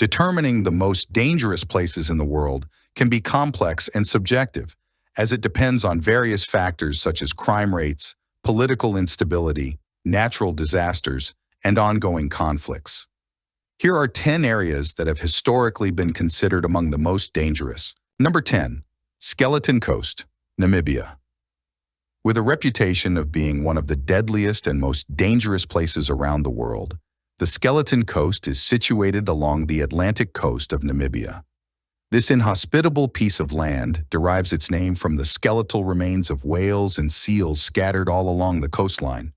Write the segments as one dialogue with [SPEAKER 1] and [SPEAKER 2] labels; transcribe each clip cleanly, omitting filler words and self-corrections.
[SPEAKER 1] Determining the most dangerous places in the world can be complex and subjective, as it depends on various factors such as crime rates, political instability, natural disasters, and ongoing conflicts. Here are 10 areas that have historically been considered among the most dangerous. Number 10. Skeleton Coast, Namibia. With a reputation of being one of the deadliest and most dangerous places around the world, the Skeleton Coast is situated along the Atlantic coast of Namibia. This inhospitable piece of land derives its name from the skeletal remains of whales and seals scattered all along the coastline.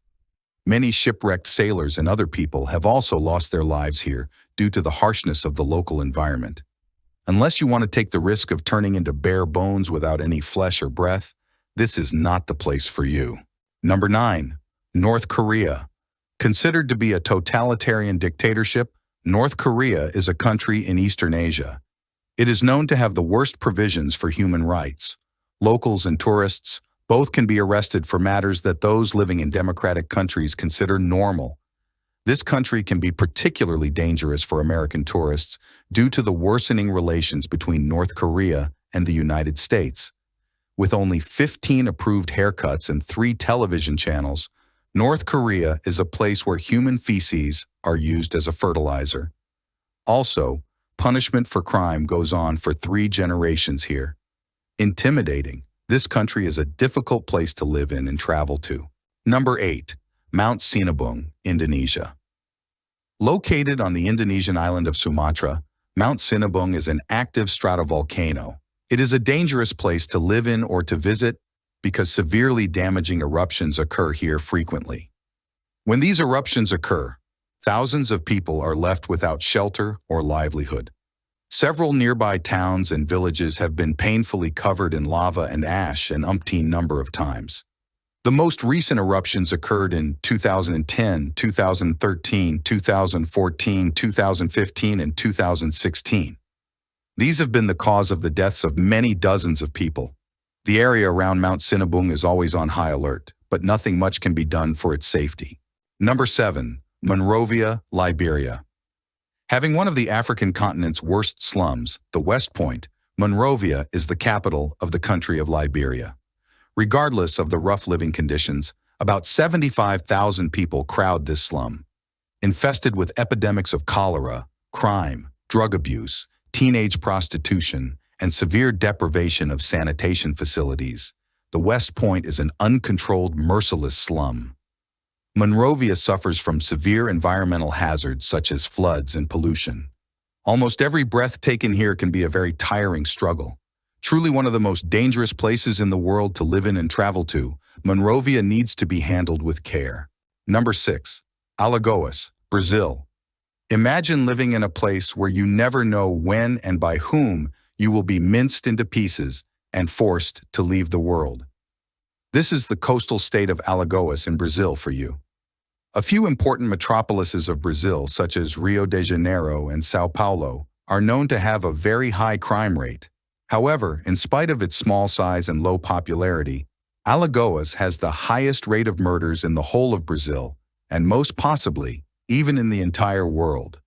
[SPEAKER 1] Many shipwrecked sailors and other people have also lost their lives here due to the harshness of the local environment. Unless you want to take the risk of turning into bare bones without any flesh or breath, this is not the place for you. Number 9. North Korea. Considered to be a totalitarian dictatorship, North Korea is a country in Eastern Asia. It is known to have the worst provisions for human rights. Locals and tourists both can be arrested for matters that those living in democratic countries consider normal. This country can be particularly dangerous for American tourists due to the worsening relations between North Korea and the United States. With only 15 approved haircuts and 3 television channels, North Korea is a place where human feces are used as a fertilizer. Also, punishment for crime goes on for 3 generations here. Intimidating, this country is a difficult place to live in and travel to. Number 8. Mount Sinabung, Indonesia. Located on the Indonesian island of Sumatra, Mount Sinabung is an active stratovolcano. It is a dangerous place to live in or to visit because severely damaging eruptions occur here frequently. When these eruptions occur, thousands of people are left without shelter or livelihood. Several nearby towns and villages have been painfully covered in lava and ash an umpteen number of times. The most recent eruptions occurred in 2010, 2013, 2014, 2015, and 2016. These have been the cause of the deaths of many dozens of people. The area around Mount Sinabung is always on high alert, but nothing much can be done for its safety. Number 7. Monrovia, Liberia. Having one of the African continent's worst slums, the West Point, Monrovia is the capital of the country of Liberia. Regardless of the rough living conditions, about 75,000 people crowd this slum. Infested with epidemics of cholera, crime, drug abuse, teenage prostitution, and severe deprivation of sanitation facilities, the West Point is an uncontrolled, merciless slum. Monrovia suffers from severe environmental hazards such as floods and pollution. Almost every breath taken here can be a very tiring struggle. Truly one of the most dangerous places in the world to live in and travel to, Monrovia needs to be handled with care. Number 6. Alagoas, Brazil. Imagine living in a place where you never know when and by whom you will be minced into pieces and forced to leave the world. This is the coastal state of Alagoas in Brazil for you. A few important metropolises of Brazil, such as Rio de Janeiro and São Paulo, are known to have a very high crime rate. However, in spite of its small size and low popularity, Alagoas has the highest rate of murders in the whole of Brazil, and most possibly, even in the entire world.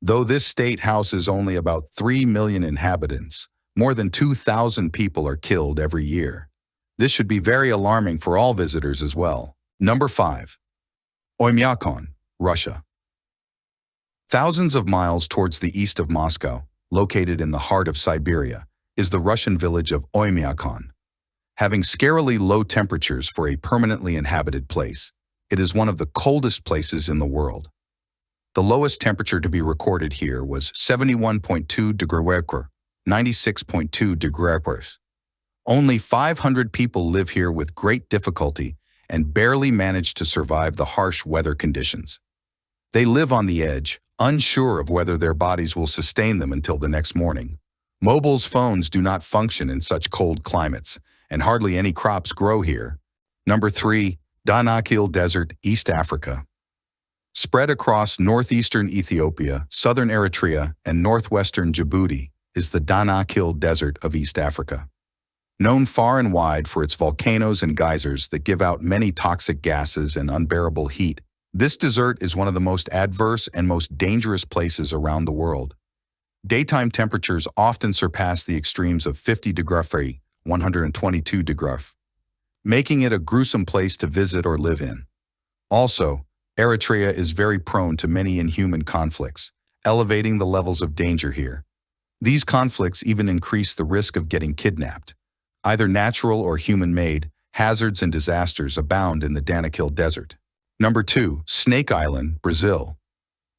[SPEAKER 1] Though this state houses only about 3 million inhabitants, more than 2,000 people are killed every year. This should be very alarming for all visitors as well. Number 5. Oymyakon, Russia. Thousands of miles towards the east of Moscow, located in the heart of Siberia, is the Russian village of Oymyakon. Having scarily low temperatures for a permanently inhabited place, it is one of the coldest places in the world. The lowest temperature to be recorded here was 71.2 degrees, 96.2 degrees. Only 500 people live here with great difficulty and barely manage to survive the harsh weather conditions. They live on the edge, unsure of whether their bodies will sustain them until the next morning. Mobile phones do not function in such cold climates, and hardly any crops grow here. Number 3. Danakil Desert, East Africa. Spread across northeastern Ethiopia, southern Eritrea, and northwestern Djibouti is the Danakil Desert of East Africa. Known far and wide for its volcanoes and geysers that give out many toxic gases and unbearable heat, this desert is one of the most adverse and most dangerous places around the world. Daytime temperatures often surpass the extremes of 50 degrees, 122 degrees, making it a gruesome place to visit or live in. Also, Eritrea is very prone to many inhuman conflicts, elevating the levels of danger here. These conflicts even increase the risk of getting kidnapped. Either natural or human-made, hazards and disasters abound in the Danakil Desert. Number 2. Snake Island, Brazil.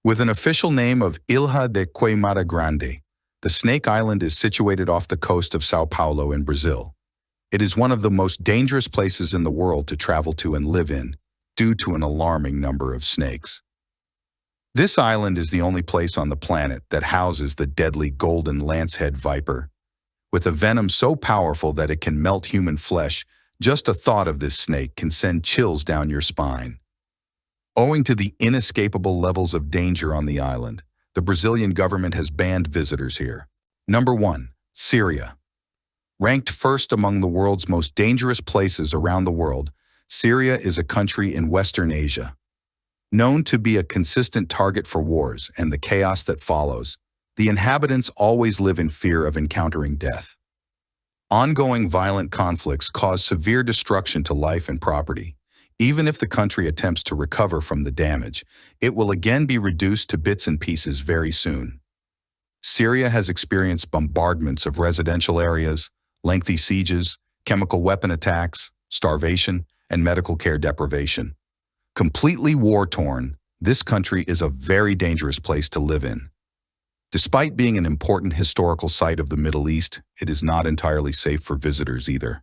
[SPEAKER 1] With an official name of Ilha de Queimada Grande, the Snake Island is situated off the coast of São Paulo in Brazil. It is one of the most dangerous places in the world to travel to and live in, due to an alarming number of snakes. This island is the only place on the planet that houses the deadly golden lancehead viper. With a venom so powerful that it can melt human flesh, just a thought of this snake can send chills down your spine. Owing to the inescapable levels of danger on the island, the Brazilian government has banned visitors here. Number 1. Syria. Ranked first among the world's most dangerous places around the world, Syria is a country in Western Asia. Known to be a consistent target for wars and the chaos that follows, the inhabitants always live in fear of encountering death. Ongoing violent conflicts cause severe destruction to life and property. Even if the country attempts to recover from the damage, it will again be reduced to bits and pieces very soon. Syria has experienced bombardments of residential areas, lengthy sieges, chemical weapon attacks, starvation, and medical care deprivation. Completely war-torn, this country is a very dangerous place to live in. Despite being an important historical site of the Middle East, it is not entirely safe for visitors either.